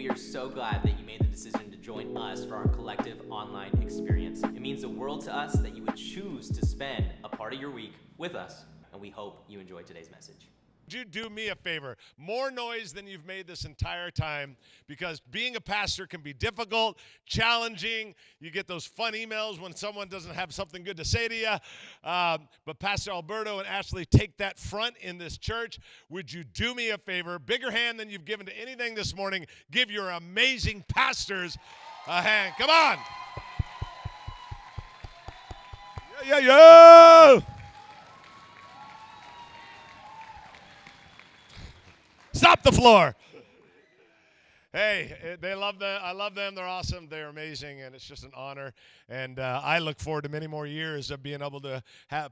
we are so glad that you made the decision to join us for our collective online experience. It means the world to us that you would choose to spend a part of your week with us, and we hope you enjoy today's message. Would you do me a favor? More noise than you've made this entire time, because being a pastor can be difficult, challenging. You get those fun emails when someone doesn't have something good to say to you. But Pastor Alberto and Ashley take that front in this church. Would you do me a favor? Bigger hand than you've given to anything this morning. Give your amazing pastors a hand. Come on. Yeah. Stop the floor. Hey, they love them. I love them. They're awesome. They're amazing, and it's just an honor. And I look forward to many more years of being able to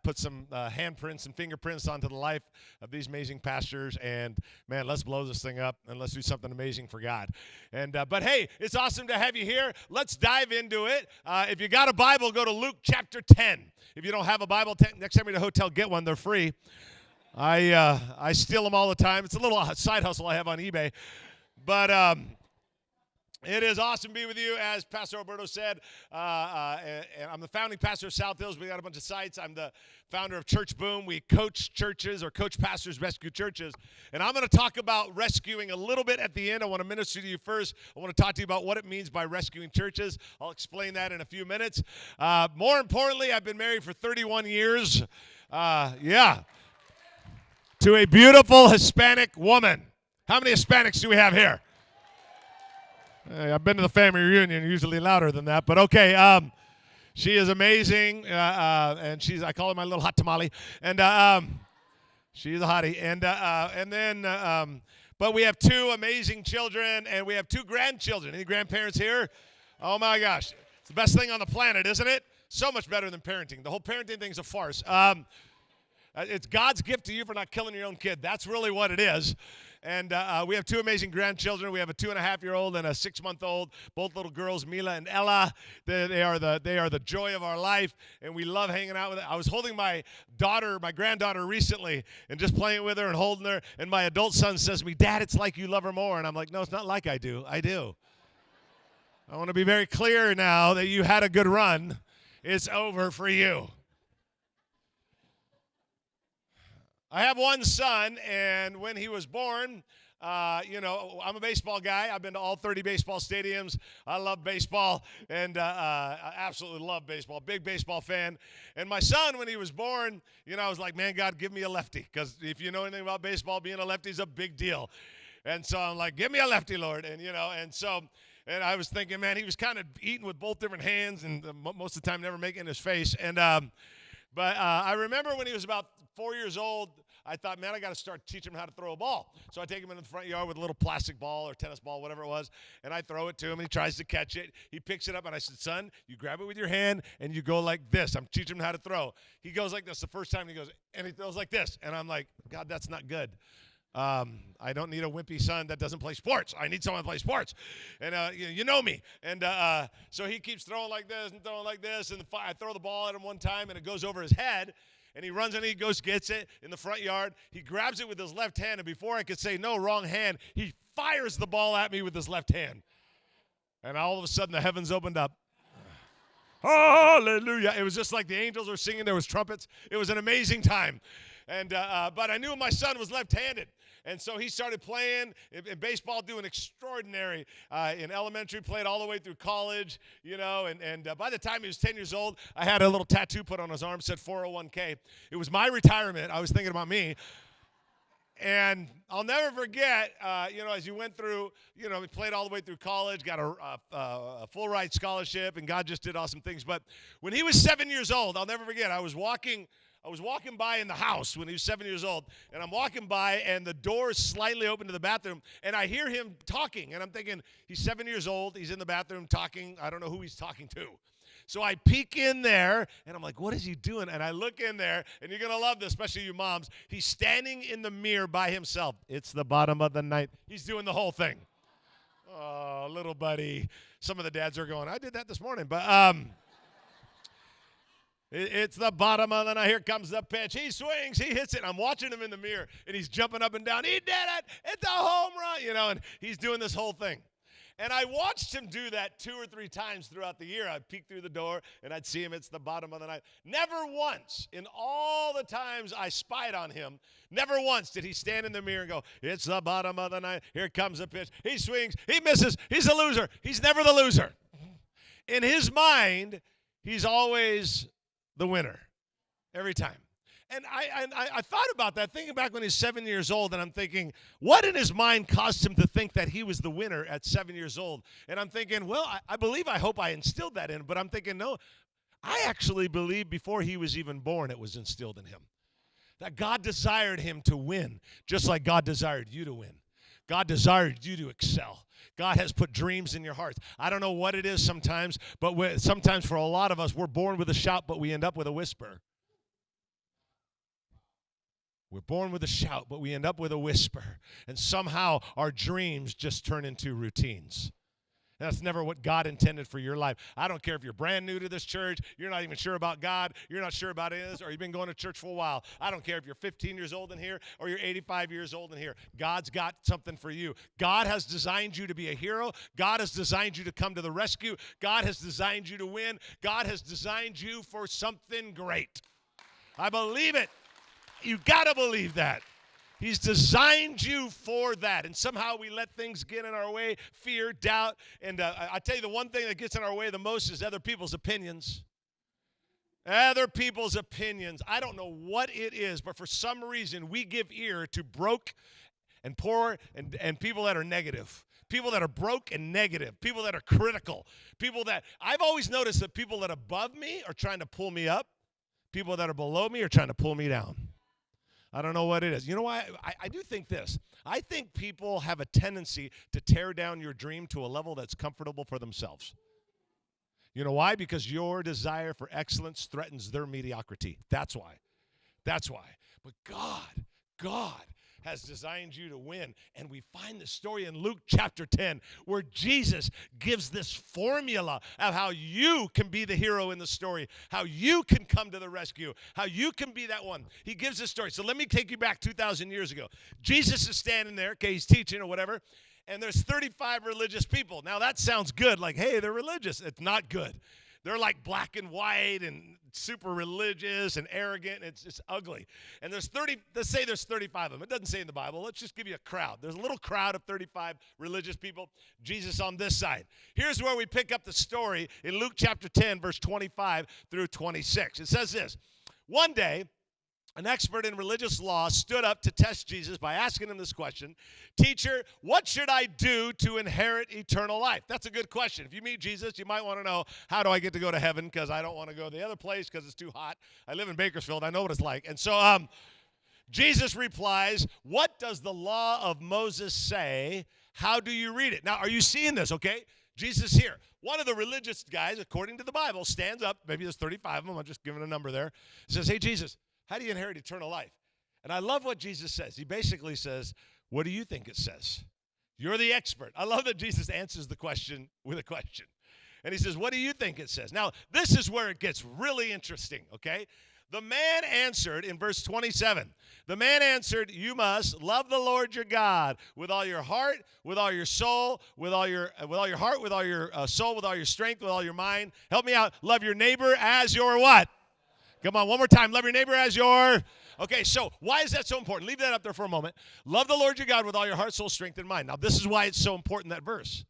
put some handprints and fingerprints onto the life of these amazing pastors. And, man, let's blow this thing up, and let's do something amazing for God. And but, hey, it's awesome to have you here. Let's dive into it. If you got a Bible, go to Luke chapter 10. If you don't have a Bible, next time you're at a hotel, get one. They're free. I steal them all the time. It's a little side hustle I have on eBay. But it is awesome to be with you. As Pastor Alberto said, and I'm the founding pastor of South Hills. We got a bunch of sites. I'm the founder of Church Boom. We coach churches, or coach pastors, rescue churches. And I'm going to talk about rescuing a little bit at the end. I want to minister to you first. I want to talk to you about what it means by rescuing churches. I'll explain that in a few minutes. More importantly, I've been married for 31 years. To a beautiful Hispanic woman. How many Hispanics do we have here? Hey, I've been to the family reunion, usually louder than that, but okay. She is amazing, and I call her my little hot tamale, and she's a hottie. But we have two amazing children, and we have two grandchildren. Any grandparents here? Oh my gosh, it's the best thing on the planet, isn't it? So much better than parenting. The whole parenting thing's a farce. It's God's gift to you for not killing your own kid. That's really what it is. And we have two amazing grandchildren. We have a 2.5-year-old and a 6-month-old, both little girls, Mila and Ella. They are the joy of our life, and we love hanging out with them. I was holding my granddaughter recently, and just playing with her and holding her, and my adult son says to me, "Dad, it's like you love her more." And I'm like, "No, it's not like I do. I do." I want to be very clear now that you had a good run. It's over for you. I have one son, and when he was born, I'm a baseball guy. I've been to all 30 baseball stadiums. I love baseball, and I absolutely love baseball. Big baseball fan. And my son, when he was born, I was like, man, God, give me a lefty, because if you know anything about baseball, being a lefty is a big deal. And so I'm like, give me a lefty, Lord. And, and I was thinking, man, he was kind of eating with both different hands, and most of the time never making his face. And But I remember when he was about 4 years old, I thought, man, I got to start teaching him how to throw a ball. So I take him into the front yard with a little plastic ball or tennis ball, whatever it was, and I throw it to him, and he tries to catch it. He picks it up, and I said, son, you grab it with your hand, and you go like this. I'm teaching him how to throw. He goes like this the first time, and he throws like this. And I'm like, God, that's not good. I don't need a wimpy son that doesn't play sports. I need someone to play sports. And you know me. And so he keeps throwing like this and throwing like this. And I throw the ball at him one time, and it goes over his head. And he runs and he goes, gets it in the front yard. He grabs it with his left hand. And before I could say, no, wrong hand, he fires the ball at me with his left hand. And all of a sudden, the heavens opened up. Hallelujah. It was just like the angels were singing. There was trumpets. It was an amazing time. And but I knew my son was left-handed. And so he started playing in baseball, doing extraordinary in elementary, played all the way through college, and by the time he was 10 years old, I had a little tattoo put on his arm, said 401k. It was my retirement. I was thinking about me. And I'll never forget, as you went through, he played all the way through college, got a full-ride scholarship, and God just did awesome things. But when he was 7 years old, I'll never forget, I was walking by in the house when he was 7 years old, and I'm walking by, and the door is slightly open to the bathroom, and I hear him talking, and I'm thinking, he's 7 years old, he's in the bathroom talking, I don't know who he's talking to. So I peek in there, and I'm like, what is he doing? And I look in there, and you're going to love this, especially you moms. He's standing in the mirror by himself. It's the bottom of the night. He's doing the whole thing. Oh, little buddy. Some of the dads are going, I did that this morning, but it's the bottom of the night. Here comes the pitch. He swings. He hits it. I'm watching him in the mirror, and he's jumping up and down. He did it. It's a home run, and he's doing this whole thing. And I watched him do that 2 or 3 times throughout the year. I'd peek through the door, and I'd see him. It's the bottom of the ninth. Never once in all the times I spied on him, never once did he stand in the mirror and go, it's the bottom of the ninth. Here comes the pitch. He swings. He misses. He's a loser. He's never the loser. In his mind, he's always the winner every time. And I thought about that, thinking back when he's 7 years old, and I'm thinking, what in his mind caused him to think that he was the winner at 7 years old? And I'm thinking, well, I hope I instilled that in him, but I'm thinking, no, I actually believe before he was even born it was instilled in him. That God desired him to win, just like God desired you to win. God desired you to excel. God has put dreams in your hearts. I don't know what it is sometimes, but sometimes for a lot of us, we're born with a shout, but we end up with a whisper. We're born with a shout, but we end up with a whisper. And somehow our dreams just turn into routines. That's never what God intended for your life. I don't care if you're brand new to this church, you're not even sure about God, you're not sure about any of this, or you've been going to church for a while. I don't care if you're 15 years old in here or you're 85 years old in here. God's got something for you. God has designed you to be a hero. God has designed you to come to the rescue. God has designed you to win. God has designed you for something great. I believe it. You got to believe that. He's designed you for that. And somehow we let things get in our way, fear, doubt. And I tell you, the one thing that gets in our way the most is other people's opinions. Other people's opinions. I don't know what it is, but for some reason we give ear to broke and poor and people that are negative. People that are broke and negative. People that are critical. People that, I've always noticed that people that are above me are trying to pull me up. People that are below me are trying to pull me down. I don't know what it is. You know why? I do think this. I think people have a tendency to tear down your dream to a level that's comfortable for themselves. You know why? Because your desire for excellence threatens their mediocrity. That's why. That's why. But God has designed you to win. And we find the story in Luke chapter 10 where Jesus gives this formula of how you can be the hero in the story, how you can come to the rescue, how you can be that one. He gives this story. So let me take you back 2,000 years ago. Jesus is standing there, okay, he's teaching or whatever, and there's 35 religious people. Now that sounds good, like, hey, they're religious. It's not good. They're like black and white and super religious and arrogant. It's just ugly. And there's 30, let's say there's 35 of them. It doesn't say in the Bible. Let's just give you a crowd. There's a little crowd of 35 religious people. Jesus on this side. Here's where we pick up the story in Luke chapter 10, verse 25 through 26. It says this. One day, an expert in religious law stood up to test Jesus by asking him this question, "Teacher, what should I do to inherit eternal life?" That's a good question. If you meet Jesus, you might want to know, how do I get to go to heaven? Because I don't want to go to the other place because it's too hot. I live in Bakersfield. I know what it's like. And so Jesus replies, "What does the law of Moses say? How do you read it?" Now, are you seeing this, okay? Jesus here. One of the religious guys, according to the Bible, stands up. Maybe there's 35 of them. I'm just giving a number there. Says, "Hey, Jesus, how do you inherit eternal life?" And I love what Jesus says. He basically says, what do you think it says? You're the expert. I love that Jesus answers the question with a question. And he says, what do you think it says? Now, this is where it gets really interesting, okay? The man answered in verse 27. The man answered, "You must love the Lord your God with all your heart, with all your soul, with all your heart, with all your soul, with all your strength, with all your mind." Help me out. Love your neighbor as your what? Come on, one more time. Love your neighbor as your... Okay, so why is that so important? Leave that up there for a moment. Love the Lord your God with all your heart, soul, strength, and mind. Now, this is why it's so important, that verse.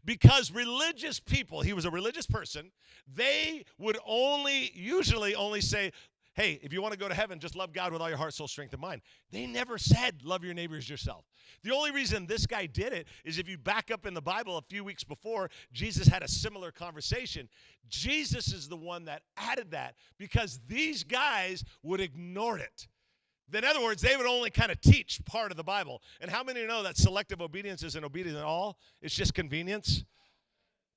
Because religious people, he was a religious person, they would usually only say, hey, if you want to go to heaven, just love God with all your heart, soul, strength, and mind. They never said, love your neighbor as yourself. The only reason this guy did it is if you back up in the Bible a few weeks before, Jesus had a similar conversation. Jesus is the one that added that because these guys would ignore it. In other words, they would only kind of teach part of the Bible. And how many know that selective obedience isn't obedience at all? It's just convenience.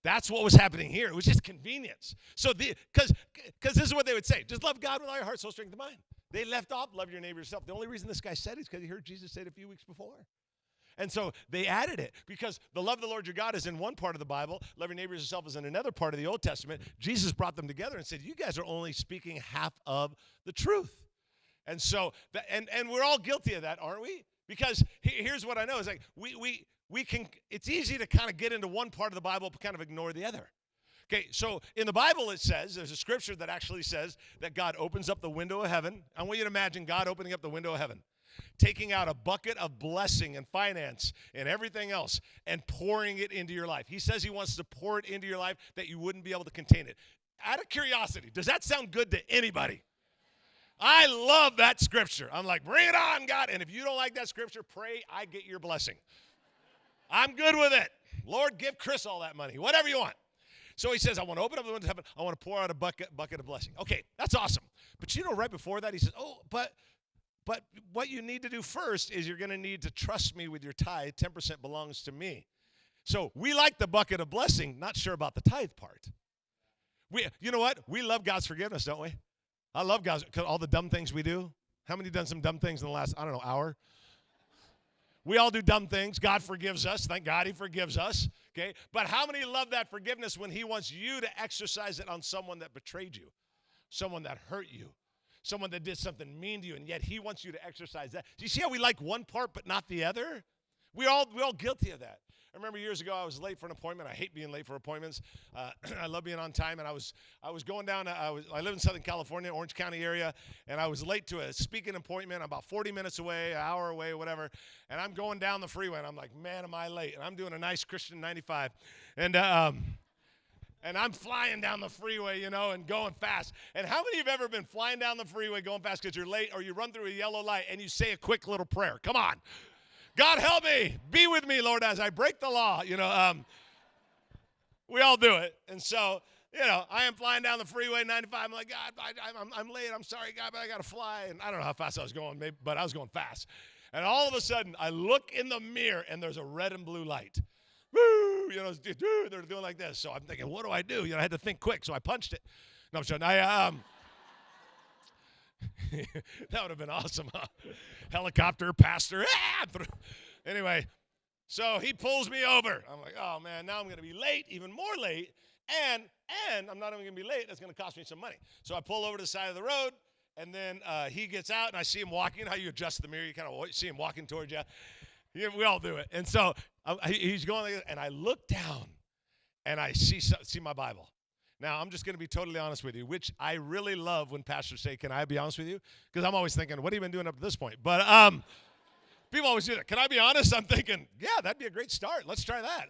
That's what was happening here. It was just convenience. So, because this is what they would say. Just love God with all your heart, soul, strength, and mind. They left off, love your neighbor yourself. The only reason this guy said it is because he heard Jesus say it a few weeks before. And so they added it because the love of the Lord your God is in one part of the Bible. Love your neighbor as yourself is in another part of the Old Testament. Jesus brought them together and said, you guys are only speaking half of the truth. And so, and we're all guilty of that, aren't we? Because here's what I know is like we can, it's easy to kind of get into one part of the Bible but kind of ignore the other. Okay, so in the Bible it says, there's a scripture that actually says that God opens up the window of heaven. I want you to imagine God opening up the window of heaven, taking out a bucket of blessing and finance and everything else and pouring it into your life. He says he wants to pour it into your life that you wouldn't be able to contain it. Out of curiosity, does that sound good to anybody? I love that scripture. I'm like, bring it on, God. And if you don't like that scripture, pray I get your blessing. I'm good with it. Lord, give Chris all that money, whatever you want. So he says, I want to open up the windows of heaven. I want to pour out a bucket of blessing. Okay, that's awesome. But you know, right before that, he says, but what you need to do first is you're going to need to trust me with your tithe. 10% belongs to me. So we like the bucket of blessing, not sure about the tithe part. You know what? We love God's forgiveness, don't we? I love God's, all the dumb things we do. How many done some dumb things in the last, hour? We all do dumb things. God forgives us. Thank God he forgives us. Okay? But how many love that forgiveness when he wants you to exercise it on someone that betrayed you, someone that hurt you, someone that did something mean to you, and yet he wants you to exercise that? Do you see how we like one part but not the other? We're all guilty of that. I remember years ago I was late for an appointment. I hate being late for appointments. I love being on time. And I was going down. I live in Southern California, Orange County area, and I was late to a speaking appointment. I'm about 40 minutes away, an hour away, whatever. And I'm going down the freeway, and I'm like, man, am I late? And I'm doing a nice Christian 95, and I'm flying down the freeway, and going fast. And how many have ever been flying down the freeway going fast because you're late, or you run through a yellow light and you say a quick little prayer? Come on. God help me. Be with me, Lord, as I break the law. We all do it. And so, I am flying down the freeway 95. I'm like, God, I'm late. I'm sorry, God, but I got to fly. And I don't know how fast I was going, but I was going fast. And all of a sudden, I look in the mirror, and there's a red and blue light. Woo! They're doing like this. So I'm thinking, what do I do? I had to think quick, so I punched it. No, I'm sorry. That would have been awesome, huh? Helicopter, pastor. Anyway, so he pulls me over. I'm like, oh, man, now I'm going to be late, even more late. And I'm not even going to be late. That's going to cost me some money. So I pull over to the side of the road, and then he gets out, and I see him walking. How you adjust the mirror, you kind of see him walking towards you. Yeah, we all do it. And so he's going like this, and I look down, and I see my Bible. Now, I'm just going to be totally honest with you, which I really love when pastors say, can I be honest with you? Because I'm always thinking, what have you been doing up to this point? But people always do that. Can I be honest? I'm thinking, yeah, that'd be a great start. Let's try that.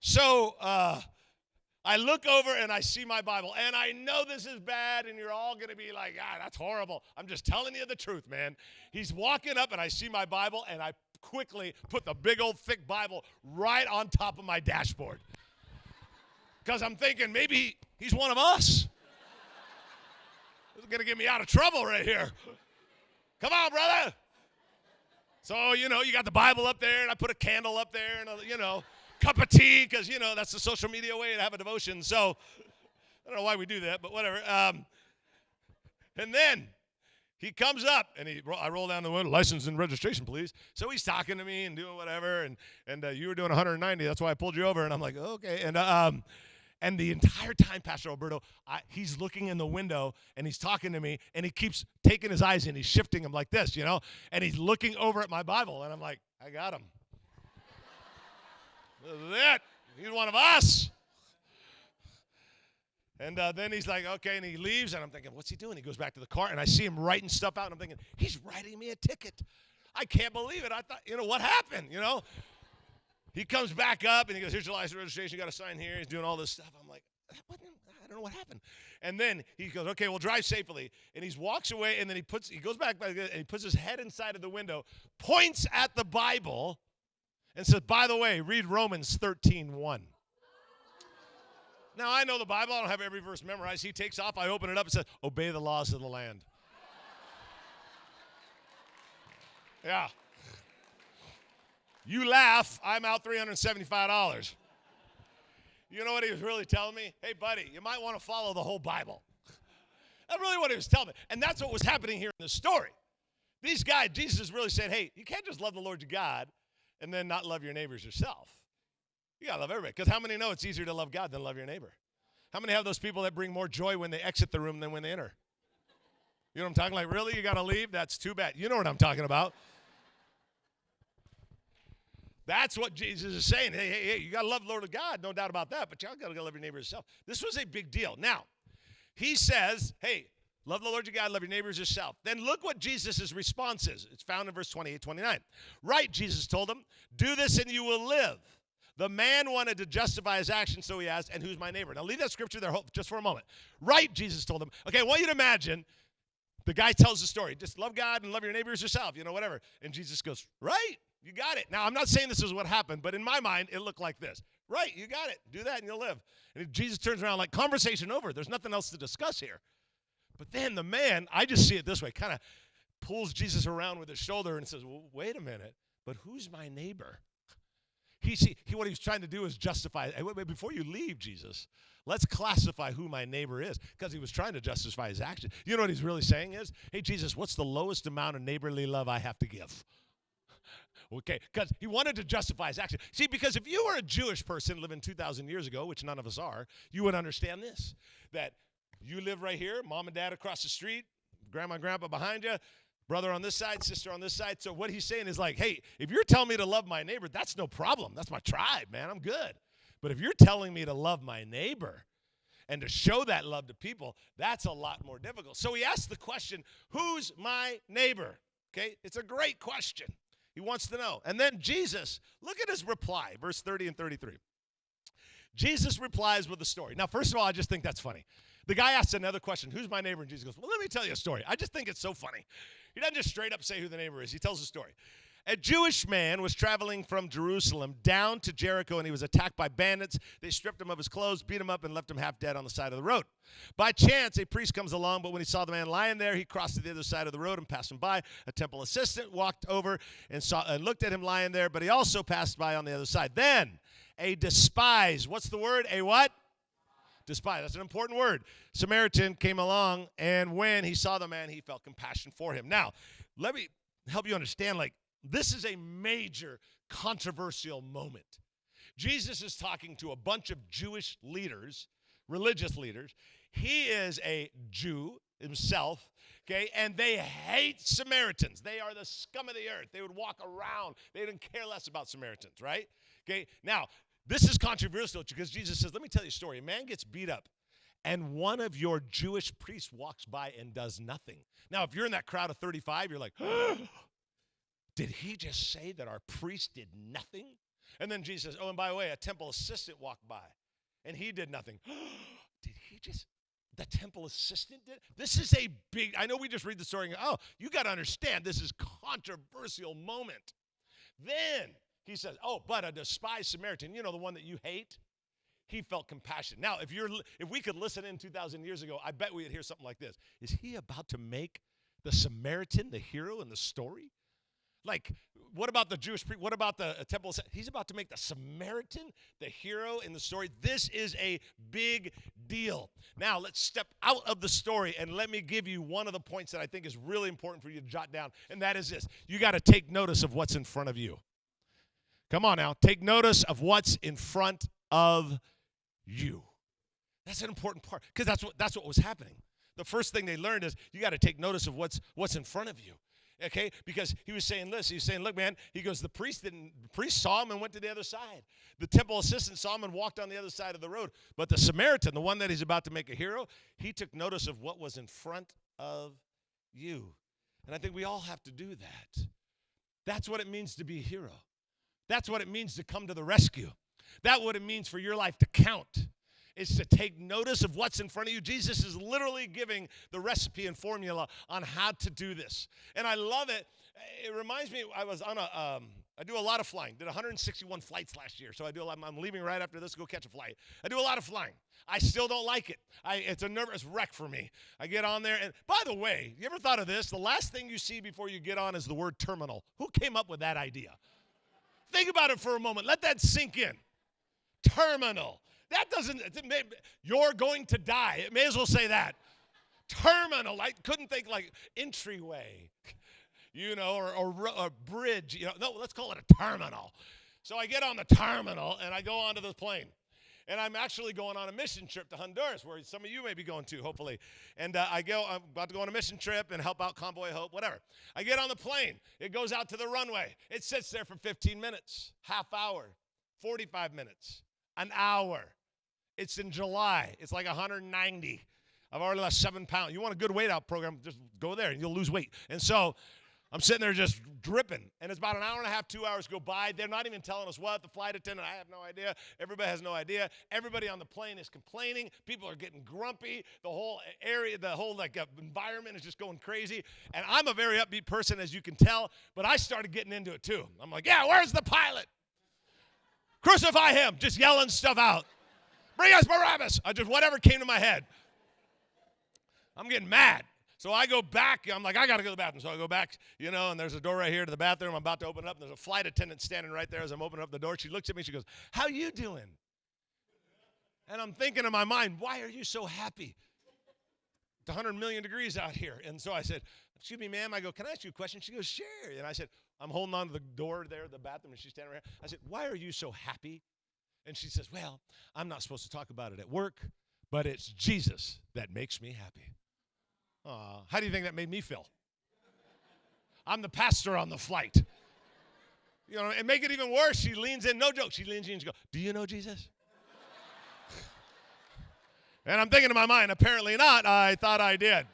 So I look over, and I see my Bible. And I know this is bad, and you're all going to be like, that's horrible. I'm just telling you the truth, man. He's walking up, and I see my Bible, and I quickly put the big old thick Bible right on top of my dashboard. Because I'm thinking maybe he's one of us. This is going to get me out of trouble right here. Come on, brother. So, you got the Bible up there, and I put a candle up there, and, cup of tea, because, that's the social media way to have a devotion. So, I don't know why we do that, but whatever. And then he comes up, and I roll down the window, license and registration, please. So he's talking to me and doing whatever, and you were doing 190. That's why I pulled you over. And I'm like, okay. And the entire time, Pastor Alberto, he's looking in the window, and he's talking to me, and he keeps taking his eyes in. He's shifting them like this, and he's looking over at my Bible, and I'm like, I got him. This is it. He's one of us. And then he's like, okay, and he leaves, and I'm thinking, what's he doing? He goes back to the car, and I see him writing stuff out, and I'm thinking, he's writing me a ticket. I can't believe it. I thought, what happened, He comes back up, and he goes, here's your license registration. You got to sign here. He's doing all this stuff. I'm like, I don't know what happened. And then he goes, okay, well, drive safely. And he walks away, and then he goes back, and he puts his head inside of the window, points at the Bible, and says, by the way, read Romans 13:1. Now, I know the Bible. I don't have every verse memorized. He takes off. I open it up. It says, obey the laws of the land. Yeah. You laugh, I'm out $375. You know what he was really telling me? Hey, buddy, you might want to follow the whole Bible. That's really what he was telling me. And that's what was happening here in this story. These guys, Jesus is really saying, hey, you can't just love the Lord your God and then not love your neighbors yourself. You got to love everybody. Because how many know it's easier to love God than love your neighbor? How many have those people that bring more joy when they exit the room than when they enter? You know what I'm talking about? Like, really? You got to leave? That's too bad. You know what I'm talking about. That's what Jesus is saying. Hey, you got to love the Lord of God, no doubt about that, but y'all got to love your neighbor as yourself. This was a big deal. Now, he says, hey, love the Lord your God, love your neighbor as yourself. Then look what Jesus' response is. It's found in verse 28, 29. Right, Jesus told him, do this and you will live. The man wanted to justify his action, so he asked, and who's my neighbor? Now leave that scripture there just for a moment. Right, Jesus told him. Okay, I want you to imagine the guy tells the story. Just love God and love your neighbor as yourself, whatever. And Jesus goes, right, you got it. Now, I'm not saying this is what happened, but in my mind, it looked like this. Right, you got it. Do that and you'll live. And Jesus turns around like, conversation over. There's nothing else to discuss here. But then the man, I just see it this way, kind of pulls Jesus around with his shoulder and says, well, wait a minute, but who's my neighbor? What he was trying to do is justify. Hey, wait, before you leave, Jesus, let's classify who my neighbor is, because he was trying to justify his action. You know what he's really saying is, hey, Jesus, what's the lowest amount of neighborly love I have to give? Okay, because he wanted to justify his action. See, because if you were a Jewish person living 2,000 years ago, which none of us are, you would understand this, that you live right here, mom and dad across the street, grandma and grandpa behind you, brother on this side, sister on this side. So what he's saying is like, hey, if you're telling me to love my neighbor, that's no problem. That's my tribe, man. I'm good. But if you're telling me to love my neighbor and to show that love to people, that's a lot more difficult. So he asked the question, who's my neighbor? Okay, it's a great question. He wants to know. And then Jesus, look at his reply, verse 30 and 33. Jesus replies with a story. Now, first of all, I just think that's funny. The guy asks another question, who's my neighbor? And Jesus goes, well, let me tell you a story. I just think it's so funny. He doesn't just straight up say who the neighbor is. He tells a story. A Jewish man was traveling from Jerusalem down to Jericho, and he was attacked by bandits. They stripped him of his clothes, beat him up, and left him half dead on the side of the road. By chance, a priest comes along, but when he saw the man lying there, he crossed to the other side of the road and passed him by. A temple assistant walked over and looked at him lying there, but he also passed by on the other side. Then a despised, what's the word? A what? Despise. That's an important word. Samaritan came along, and when he saw the man, he felt compassion for him. Now, let me help you understand, this is a major controversial moment. Jesus is talking to a bunch of Jewish leaders, religious leaders. He is a Jew himself, okay, and they hate Samaritans. They are the scum of the earth. They would walk around. They didn't care less about Samaritans, right? Okay, now, this is controversial because Jesus says, let me tell you a story. A man gets beat up, and one of your Jewish priests walks by and does nothing. Now, if you're in that crowd of 35, you're like, did he just say that our priest did nothing? And then Jesus says, oh, and by the way, a temple assistant walked by, and he did nothing. Did he just, the temple assistant did? This is a big, I know we just read the story and go, oh, you got to understand, this is controversial moment. Then he says, oh, but a despised Samaritan, the one that you hate, he felt compassion. Now, if we could listen in 2,000 years ago, I bet we would hear something like this. Is he about to make the Samaritan the hero in the story? Like, what about the Jewish priest? What about the temple? He's about to make the Samaritan the hero in the story. This is a big deal. Now, let's step out of the story, and let me give you one of the points that I think is really important for you to jot down, and that is this. You got to take notice of what's in front of you. Come on now. Take notice of what's in front of you. That's an important part, because that's what was happening. The first thing they learned is you got to take notice of what's in front of you. Okay, because he was saying this. He was saying, look, man, he goes, the priest saw him and went to the other side. The temple assistant saw him and walked on the other side of the road. But the Samaritan, the one that he's about to make a hero, he took notice of what was in front of you. And I think we all have to do that. That's what it means to be a hero. That's what it means to come to the rescue. That's what it means for your life to count. Is to take notice of what's in front of you. Jesus is literally giving the recipe and formula on how to do this. And I love it. It reminds me, I was on I do a lot of flying. Did 161 flights last year. So I'm leaving right after this to go catch a flight. I do a lot of flying. I still don't like it. It's a nervous wreck for me. I get on there. And by the way, you ever thought of this? The last thing you see before you get on is the word terminal. Who came up with that idea? Think about it for a moment. Let that sink in. Terminal. That doesn't, you're going to die. It may as well say that. Terminal. I couldn't think like entryway, or bridge. No, let's call it a terminal. So I get on the terminal and I go onto the plane. And I'm actually going on a mission trip to Honduras, where some of you may be going to, hopefully. And I'm about to go on a mission trip and help out Convoy of Hope, whatever. I get on the plane. It goes out to the runway. It sits there for 15 minutes, half hour, 45 minutes, an hour. It's in July. It's like 190. I've already lost 7 pounds. You want a good weight out program, just go there and you'll lose weight. And so I'm sitting there just dripping. And it's about an hour and a half, 2 hours go by. They're not even telling us what. The flight attendant, I have no idea. Everybody has no idea. Everybody on the plane is complaining. People are getting grumpy. The whole area, the whole environment is just going crazy. And I'm a very upbeat person, as you can tell. But I started getting into it too. I'm like, yeah, where's the pilot? Crucify him. Just yelling stuff out. Bring us Barabbas. Whatever came to my head. I'm getting mad. So I go back. I'm like, I got to go to the bathroom. So I go back, and there's a door right here to the bathroom. I'm about to open it up, and there's a flight attendant standing right there as I'm opening up the door. She looks at me. She goes, how you doing? And I'm thinking in my mind, why are you so happy? It's 100 million degrees out here. And so I said, excuse me, ma'am. I go, can I ask you a question? She goes, sure. And I said, I'm holding on to the door there, the bathroom, and she's standing right here. I said, why are you so happy? And she says, well, I'm not supposed to talk about it at work, but it's Jesus that makes me happy. How do you think that made me feel? I'm the pastor on the flight. And make it even worse, she leans in, no joke, she leans in and she goes, do you know Jesus? And I'm thinking in my mind, apparently not, I thought I did.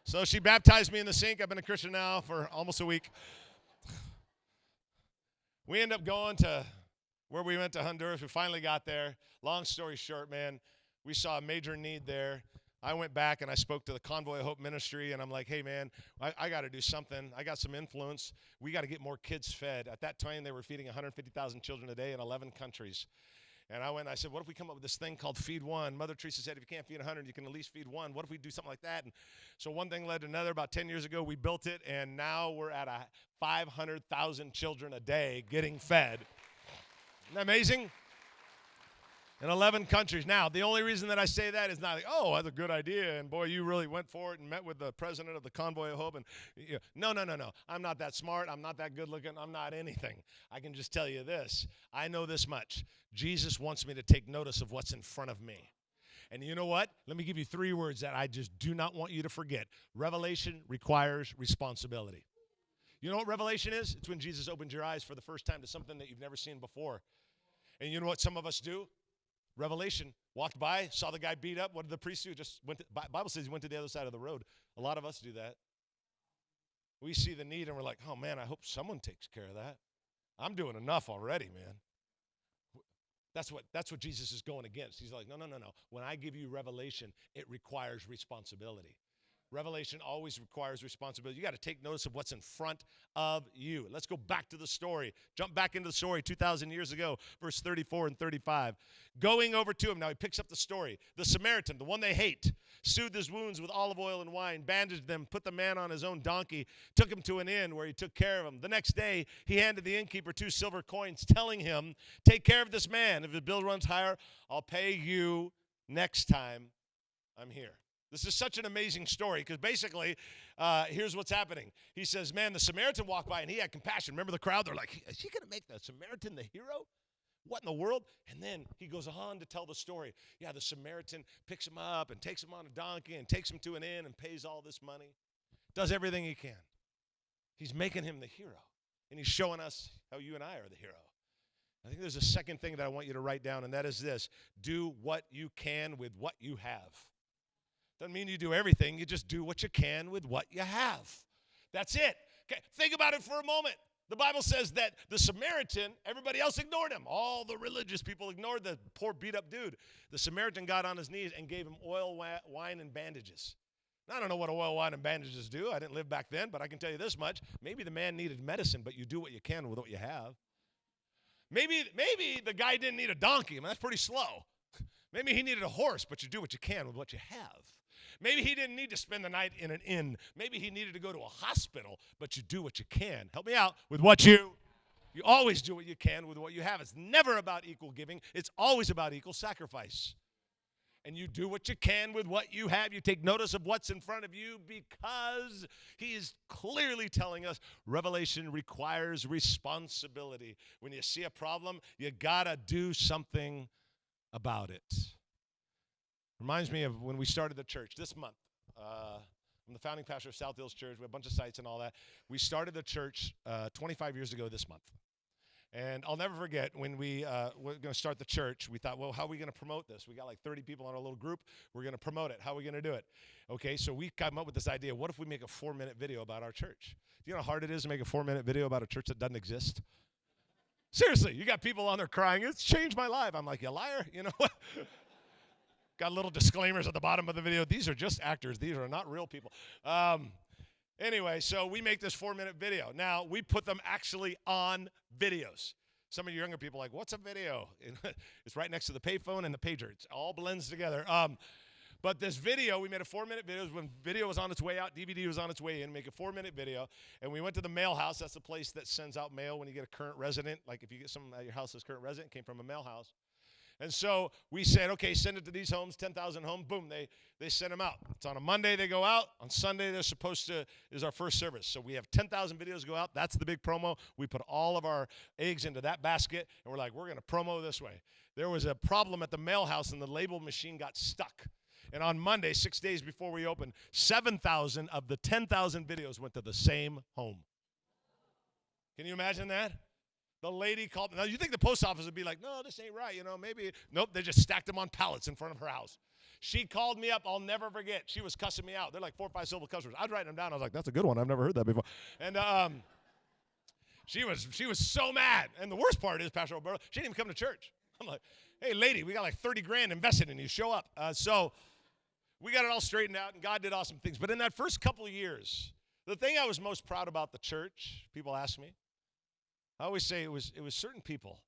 So she baptized me in the sink. I've been a Christian now for almost a week. We end up going to where we went to Honduras. We finally got there. Long story short, man, we saw a major need there. I went back and I spoke to the Convoy of Hope ministry, and I'm like, hey, man, I got to do something. I got some influence. We got to get more kids fed. At that time, they were feeding 150,000 children a day in 11 countries. And I went and I said, what if we come up with this thing called Feed One? Mother Teresa said, if you can't feed 100, you can at least feed one. What if we do something like that? And so one thing led to another. About 10 years ago, we built it, and now we're at 500,000 children a day getting fed. Isn't that amazing? In 11 countries. Now, the only reason that I say that is not like, oh, that's a good idea, and boy, you really went for it and met with the president of the Convoy of Hope. And no. I'm not that smart. I'm not that good looking. I'm not anything. I can just tell you this. I know this much. Jesus wants me to take notice of what's in front of me. And you know what? Let me give you 3 words that I just do not want you to forget. Revelation requires responsibility. You know what revelation is? It's when Jesus opens your eyes for the first time to something that you've never seen before. And you know what some of us do? Revelation, walked by, saw the guy beat up. What did the priest do? Just went. Bible says he went to the other side of the road. A lot of us do that. We see the need and we're like, oh man, I hope someone takes care of that. I'm doing enough already, man. That's what Jesus is going against. He's like, no. When I give you revelation, it requires responsibility. Revelation always requires responsibility. You got to take notice of what's in front of you. Let's go back to the story. Jump back into the story 2,000 years ago, verse 34 and 35. Going over to him. Now he picks up the story. The Samaritan, the one they hate, soothed his wounds with olive oil and wine, bandaged them, put the man on his own donkey, took him to an inn where he took care of him. The next day, he handed the innkeeper 2 silver coins, telling him, take care of this man. If his bill runs higher, I'll pay you next time I'm here. This is such an amazing story because basically, here's what's happening. He says, man, the Samaritan walked by and he had compassion. Remember the crowd? They're like, is he going to make the Samaritan the hero? What in the world? And then he goes on to tell the story. Yeah, the Samaritan picks him up and takes him on a donkey and takes him to an inn and pays all this money. Does everything he can. He's making him the hero. And he's showing us how you and I are the hero. I think there's a second thing that I want you to write down, and that is this. Do what you can with what you have. Doesn't mean you do everything. You just do what you can with what you have. That's it. Okay, think about it for a moment. The Bible says that the Samaritan, everybody else ignored him. All the religious people ignored the poor beat-up dude. The Samaritan got on his knees and gave him oil, wine, and bandages. Now, I don't know what oil, wine, and bandages do. I didn't live back then, but I can tell you this much. Maybe the man needed medicine, but you do what you can with what you have. Maybe the guy didn't need a donkey. I mean, that's pretty slow. Maybe he needed a horse, but you do what you can with what you have. Maybe he didn't need to spend the night in an inn. Maybe he needed to go to a hospital, but you do what you can. Help me out with what you always do what you can with what you have. It's never about equal giving. It's always about equal sacrifice. And you do what you can with what you have. You take notice of what's in front of you because he is clearly telling us revelation requires responsibility. When you see a problem, you got to do something about it. Reminds me of when we started the church this month. I'm the founding pastor of South Hills Church. We have a bunch of sites and all that. We started the church 25 years ago this month. And I'll never forget when we were going to start the church, we thought, well, how are we going to promote this? We got like 30 people on our little group. We're going to promote it. How are we going to do it? Okay, so we came up with this idea. What if we make a 4-minute video about our church? Do you know how hard it is to make a 4-minute video about a church that doesn't exist? Seriously, you got people on there crying, it's changed my life. I'm like, you liar, you know what? Got little disclaimers at the bottom of the video. These are just actors. These are not real people. Anyway, so we make this 4-minute video. Now, we put them actually on videos. Some of you younger people are like, what's a video? It's right next to the payphone and the pager. It all blends together. But this video, we made a 4-minute video. When video was on its way out, DVD was on its way in, make a 4-minute video. And we went to the mail house. That's the place that sends out mail when you get a current resident. Like if you get someone at your house that's current resident, came from a mail house. And so we said, okay, send it to these homes, 10,000 homes. Boom, they send them out. It's on a Monday they go out. On Sunday they're supposed to, is our first service. So we have 10,000 videos go out. That's the big promo. We put all of our eggs into that basket, and we're like, we're going to promo this way. There was a problem at the mail house, and the label machine got stuck. And on Monday, 6 days before we opened, 7,000 of the 10,000 videos went to the same home. Can you imagine that? The lady called. Now, you think the post office would be like, no, this ain't right, maybe. Nope, they just stacked them on pallets in front of her house. She called me up. I'll never forget. She was cussing me out. They're like 4 or 5 civil customers. I was writing them down. I was like, that's a good one. I've never heard that before. And she was so mad. And the worst part is, Pastor Roberto, she didn't even come to church. I'm like, hey, lady, we got like 30 grand invested in you. Show up. So we got it all straightened out, and God did awesome things. But in that first couple of years, the thing I was most proud about the church, people ask me, I always say it was certain people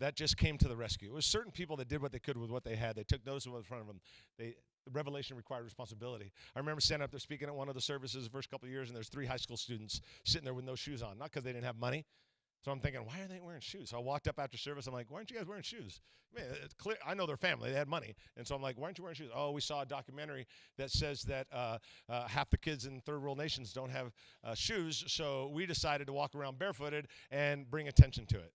that just came to the rescue. It was certain people that did what they could with what they had. They took notice of what was in front of them. The revelation required responsibility. I remember standing up there speaking at one of the services the first couple of years, and there's 3 high school students sitting there with no shoes on. Not because they didn't have money. So I'm thinking, why are they wearing shoes? So I walked up after service. I'm like, why aren't you guys wearing shoes? Man, it's clear. I know their family. They had money. And so I'm like, why aren't you wearing shoes? Oh, we saw a documentary that says that half the kids in third world nations don't have shoes. So we decided to walk around barefooted and bring attention to it.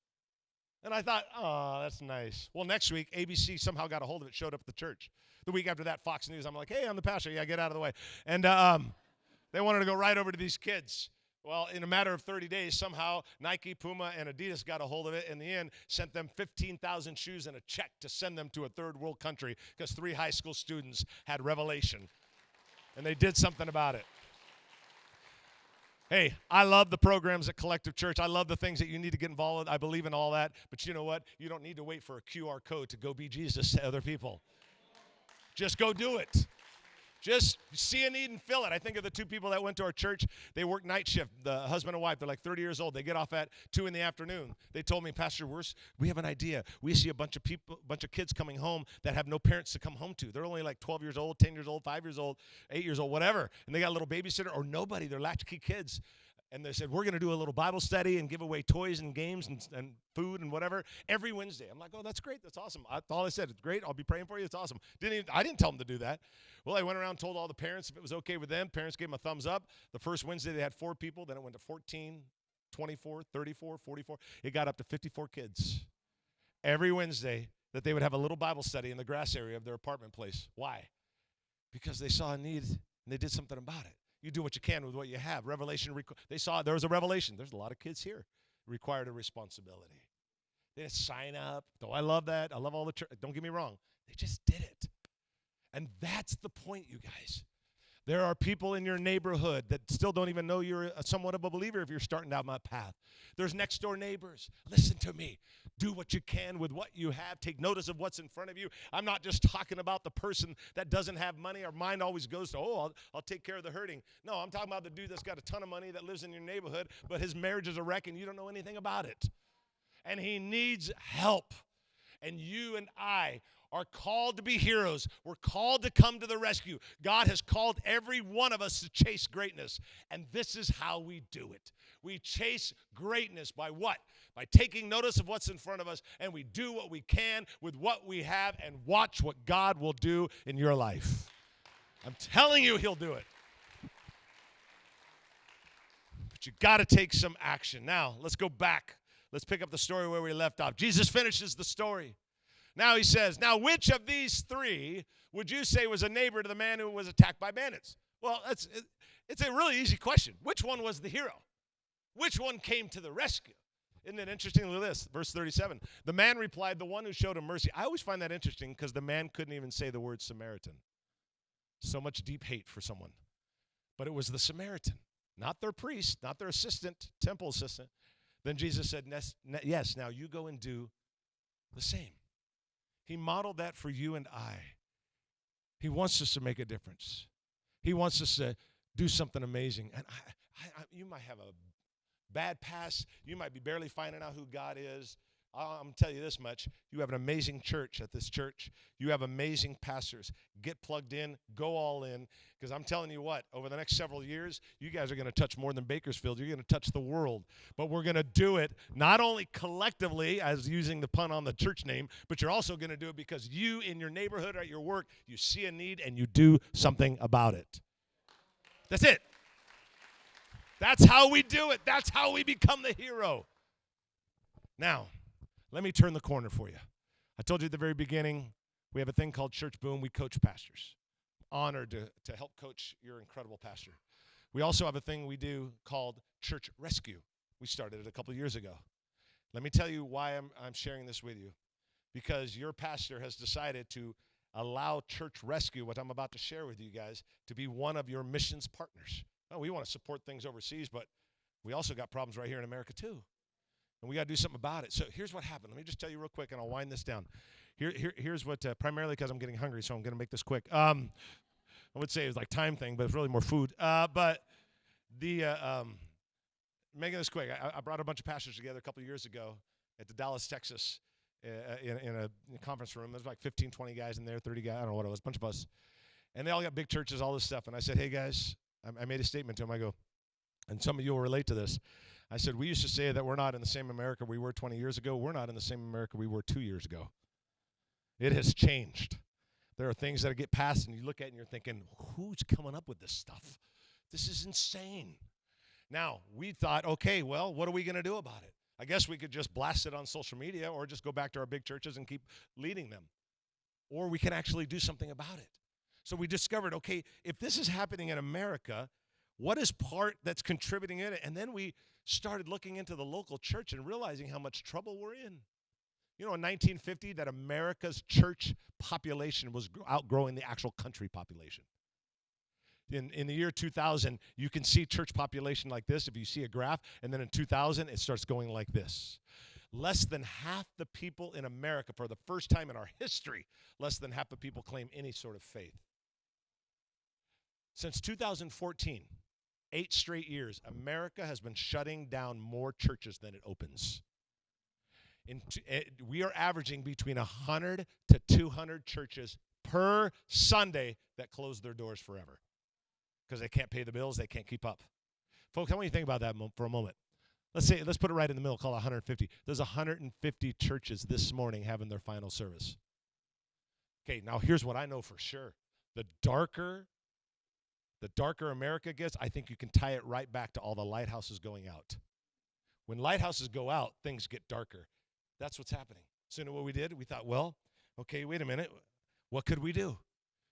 And I thought, oh, that's nice. Well, next week, ABC somehow got a hold of it, showed up at the church. The week after that, Fox News, I'm like, hey, I'm the pastor. Yeah, get out of the way. And they wanted to go right over to these kids. Well, in a matter of 30 days, somehow Nike, Puma, and Adidas got a hold of it. In the end, sent them 15,000 shoes and a check to send them to a third world country because 3 high school students had revelation. And they did something about it. Hey, I love the programs at Collective Church. I love the things that you need to get involved with. I believe in all that. But you know what? You don't need to wait for a QR code to go be Jesus to other people. Just go do it. Just see a need and fill it. I think of the 2 people that went to our church. They work night shift, the husband and wife. They're like 30 years old. They get off at 2 in the afternoon. They told me, Pastor, we have an idea. We see a bunch of kids coming home that have no parents to come home to. They're only like 12 years old, 10 years old, 5 years old, 8 years old, whatever. And they got a little babysitter or nobody. They're latchkey kids. And they said, we're going to do a little Bible study and give away toys and games and food and whatever every Wednesday. I'm like, oh, that's great. That's awesome. All I said, it's great. I'll be praying for you. It's awesome. I didn't tell them to do that. Well, I went around and told all the parents if it was okay with them. Parents gave them a thumbs up. The first Wednesday, they had 4 people. Then it went to 14, 24, 34, 44. It got up to 54 kids. Every Wednesday that they would have a little Bible study in the grass area of their apartment place. Why? Because they saw a need and they did something about it. You do what you can with what you have. Revelation, they saw there was a revelation. There's a lot of kids here. Required a responsibility. They didn't sign up. Though I love that. I love all the church. Don't get me wrong. They just did it. And that's the point, you guys. There are people in your neighborhood that still don't even know you're somewhat of a believer if you're starting down that path. There's next door neighbors. Listen to me. Do what you can with what you have. Take notice of what's in front of you. I'm not just talking about the person that doesn't have money. Our mind always goes to, I'll take care of the hurting. No, I'm talking about the dude that's got a ton of money that lives in your neighborhood, but his marriage is a wreck and you don't know anything about it. And he needs help. And you and I are called to be heroes. We're called to come to the rescue. God has called every one of us to chase greatness. And this is how we do it. We chase greatness by what? By taking notice of what's in front of us, and we do what we can with what we have and watch what God will do in your life. I'm telling you, he'll do it. But you got to take some action. Now, let's go back. Let's pick up the story where we left off. Jesus finishes the story. Now he says, now which of these three would you say was a neighbor to the man who was attacked by bandits? Well, it's a really easy question. Which one was the hero? Which one came to the rescue? Isn't it interesting? Look at this, verse 37. The man replied, the one who showed him mercy. I always find that interesting because the man couldn't even say the word Samaritan. So much deep hate for someone. But it was the Samaritan, not their priest, not their assistant, temple assistant. Then Jesus said, yes, now you go and do the same. He modeled that for you and I. He wants us to make a difference. He wants us to do something amazing. And you might have a bad past. You might be barely finding out who God is. I'm going to tell you this much. You have an amazing church at this church. You have amazing pastors. Get plugged in. Go all in. Because I'm telling you what, over the next several years, you guys are going to touch more than Bakersfield. You're going to touch the world. But we're going to do it not only collectively, as using the pun on the church name, but you're also going to do it because you, in your neighborhood or at your work, you see a need and you do something about it. That's it. That's how we do it. That's how we become the hero. Now, let me turn the corner for you. I told you at the very beginning, we have a thing called Church Boom. We coach pastors. Honored to help coach your incredible pastor. We also have a thing we do called Church Rescue. We started it a couple years ago. Let me tell you why I'm sharing this with you. Because your pastor has decided to allow Church Rescue, what I'm about to share with you guys, to be one of your missions partners. Oh, we want to support things overseas, but we also got problems right here in America too. And we got to do something about it. So here's what happened. Let me just tell you real quick, and I'll wind this down. Here's what, primarily because I'm getting hungry, so I'm going to make this quick. I would say it's like time thing, but it's really more food. But making this quick, I brought a bunch of pastors together a couple of years ago at the Dallas, Texas, in a conference room. There's like 15, 20 guys in there, 30 guys, I don't know what it was, a bunch of us. And they all got big churches, all this stuff. And I said, hey, guys, I made a statement to them. I go, and some of you will relate to this. I said, we used to say that we're not in the same America we were 20 years ago. We're not in the same America we were 2 years ago. It has changed. There are things that get passed, and you look at it and you're thinking, who's coming up with this stuff? This is insane. Now, we thought, okay, well, what are we going to do about it? I guess we could just blast it on social media or just go back to our big churches and keep leading them. Or we can actually do something about it. So we discovered, okay, if this is happening in America, what is part that's contributing in it? And then we started looking into the local church and realizing how much trouble we're in. You know, in 1950, that America's church population was outgrowing the actual country population. In the year 2000, you can see church population like this if you see a graph, and then in 2000, it starts going like this. Less than half the people in America, for the first time in our history, less than half the people claim any sort of faith. Since 2014, 8 straight years, America has been shutting down more churches than it opens. We are averaging between 100 to 200 churches per Sunday that close their doors forever because they can't pay the bills, they can't keep up. Folks, I want you to think about that for a moment. Let's put it right in the middle, call it 150. There's 150 churches this morning having their final service. Okay, now here's what I know for sure. The darker America gets, I think you can tie it right back to all the lighthouses going out. When lighthouses go out, things get darker. That's what's happening. So you know what we did? We thought, well, okay, wait a minute. What could we do?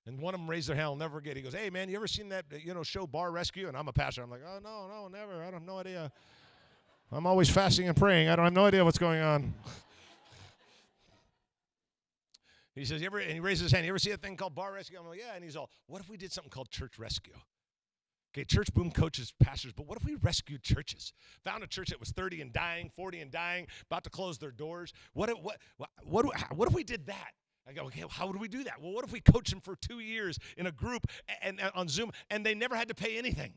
And one of them raised their hand. I'll never forget. He goes, hey, man, you ever seen that show Bar Rescue? And I'm a pastor. I'm like, oh, no, never. I have no idea. I'm always fasting and praying. I don't have no idea what's going on. He says, and he raises his hand, you ever see a thing called Bar Rescue? I'm like, yeah. And he's all, what if we did something called Church Rescue? Okay, Church Boom coaches pastors, but what if we rescued churches? Found a church that was 30 and dying, 40 and dying, about to close their doors. What if we did that? I go, okay, how would we do that? Well, what if we coached them for 2 years in a group and on Zoom, and they never had to pay anything?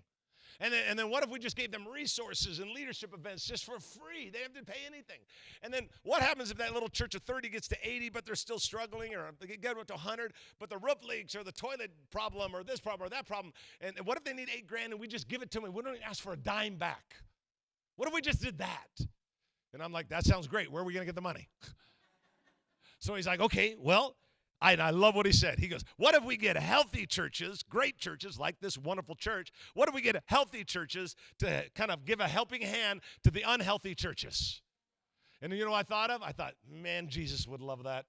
And then what if we just gave them resources and leadership events just for free? They have to pay anything. And then what happens if that little church of 30 gets to 80, but they're still struggling, or they get up to 100, but the roof leaks or the toilet problem or this problem or that problem? And what if they need $8,000 and we just give it to them and we don't even ask for a dime back? What if we just did that? And I'm like, that sounds great. Where are we going to get the money? So he's like, okay, well, I love what he said. He goes, what if we get healthy churches, great churches like this wonderful church? What if we get healthy churches to kind of give a helping hand to the unhealthy churches? And you know what I thought of? I thought, man, Jesus would love that.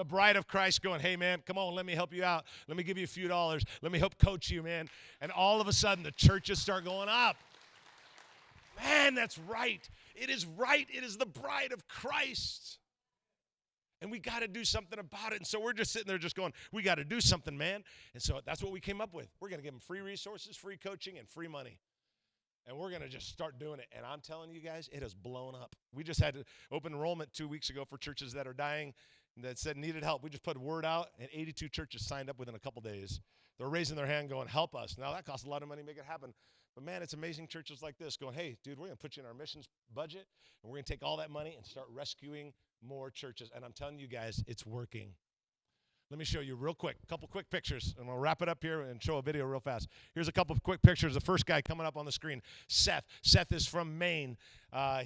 The bride of Christ going, hey, man, come on, let me help you out. Let me give you a few dollars. Let me help coach you, man. And all of a sudden, the churches start going up. Man, that's right. It is right. It is the bride of Christ. And we got to do something about it. And so we're just sitting there just going, we got to do something, man. And so that's what we came up with. We're going to give them free resources, free coaching, and free money. And we're going to just start doing it. And I'm telling you guys, it has blown up. We just had to open enrollment 2 weeks ago for churches that are dying that said needed help. We just put a word out, and 82 churches signed up within a couple days. They're raising their hand going, help us. Now, that costs a lot of money to make it happen. But, man, it's amazing churches like this going, hey, dude, we're going to put you in our missions budget, and we're going to take all that money and start rescuing more churches. And I'm telling you guys, it's working. Let me show you real quick, a couple quick pictures, and we'll wrap it up here and show a video real fast. Here's a couple of quick pictures. The first guy coming up on the screen, Seth. Seth is from Maine.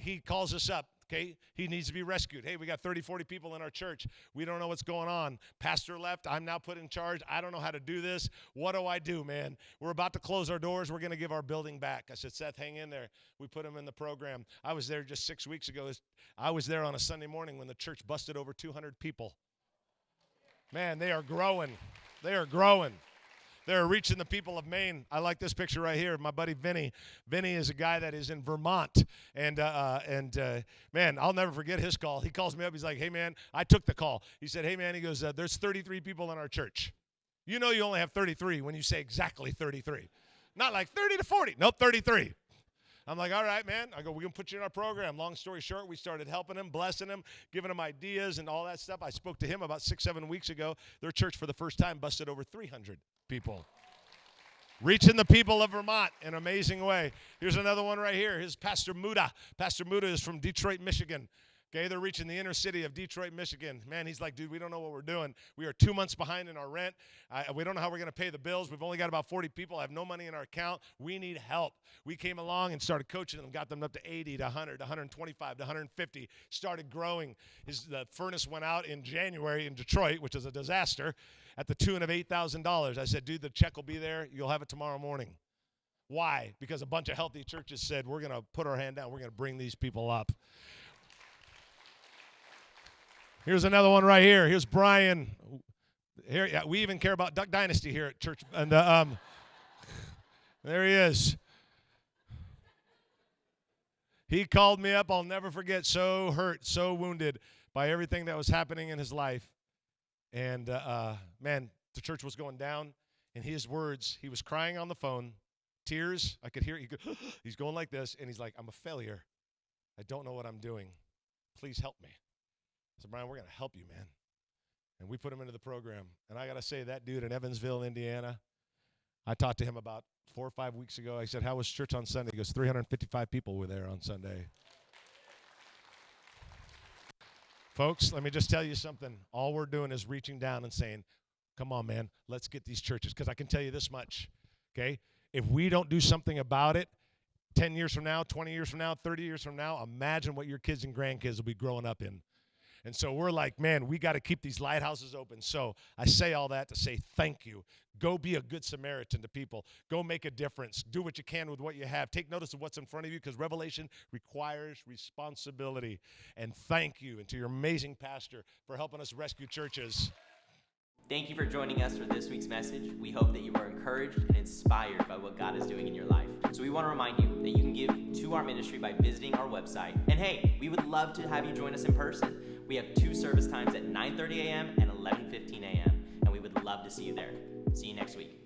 He calls us up. Okay, he needs to be rescued. Hey, we got 30, 40 people in our church. We don't know what's going on. Pastor left. I'm now put in charge. I don't know how to do this. What do I do, man? We're about to close our doors. We're going to give our building back. I said, Seth, hang in there. We put him in the program. I was there just 6 weeks ago. I was there on a Sunday morning when the church busted over 200 people. Man, they are growing. They are growing. They're reaching the people of Maine. I like this picture right here. My buddy Vinny. Vinny is a guy that is in Vermont. And man, I'll never forget his call. He calls me up. He's like, hey, man, I took the call. He said, hey, man, he goes, there's 33 people in our church. You know you only have 33 when you say exactly 33. Not like 30 to 40. Nope, 33. I'm like, all right, man. I go, we're going to put you in our program. Long story short, we started helping him, blessing him, giving him ideas and all that stuff. I spoke to him about 6-7 weeks ago. Their church, for the first time, busted over 300 people. Reaching the people of Vermont in an amazing way. Here's another one right here. Here's Pastor Muda. Pastor Muda is from Detroit, Michigan. Okay, they're reaching the inner city of Detroit, Michigan. Man, he's like, dude, we don't know what we're doing. We are 2 months behind in our rent. We don't know how we're going to pay the bills. We've only got about 40 people. I have no money in our account. We need help. We came along and started coaching them, got them up to 80 to 100 to 125 to 150, started growing. The furnace went out in January in Detroit, which is a disaster, at the tune of $8,000. I said, dude, the check will be there. You'll have it tomorrow morning. Why? Because a bunch of healthy churches said, we're going to put our hand down. We're going to bring these people up. Here's another one right here. Here's Brian. Here, yeah, we even care about Duck Dynasty here at church. And there he is. He called me up. I'll never forget. So hurt, so wounded by everything that was happening in his life. And, man, the church was going down. In his words, he was crying on the phone. Tears. I could hear it. He's going like this. And he's like, I'm a failure. I don't know what I'm doing. Please help me. I said, Brian, we're going to help you, man. And we put him into the program. And I got to say, that dude in Evansville, Indiana, I talked to him about 4 or 5 weeks ago. I said, how was church on Sunday? He goes, 355 people were there on Sunday. Folks, let me just tell you something. All we're doing is reaching down and saying, come on, man, let's get these churches. Because I can tell you this much, okay? If we don't do something about it, 10 years from now, 20 years from now, 30 years from now, imagine what your kids and grandkids will be growing up in. And so we're like, man, we got to keep these lighthouses open. So I say all that to say thank you. Go be a good Samaritan to people. Go make a difference. Do what you can with what you have. Take notice of what's in front of you because Revelation requires responsibility. And thank you, and to your amazing pastor for helping us rescue churches. Thank you for joining us for this week's message. We hope that you are encouraged and inspired by what God is doing in your life. So we want to remind you that you can give to our ministry by visiting our website. And hey, we would love to have you join us in person. We have 2 service times at 9:30 a.m. and 11:15 a.m. And we would love to see you there. See you next week.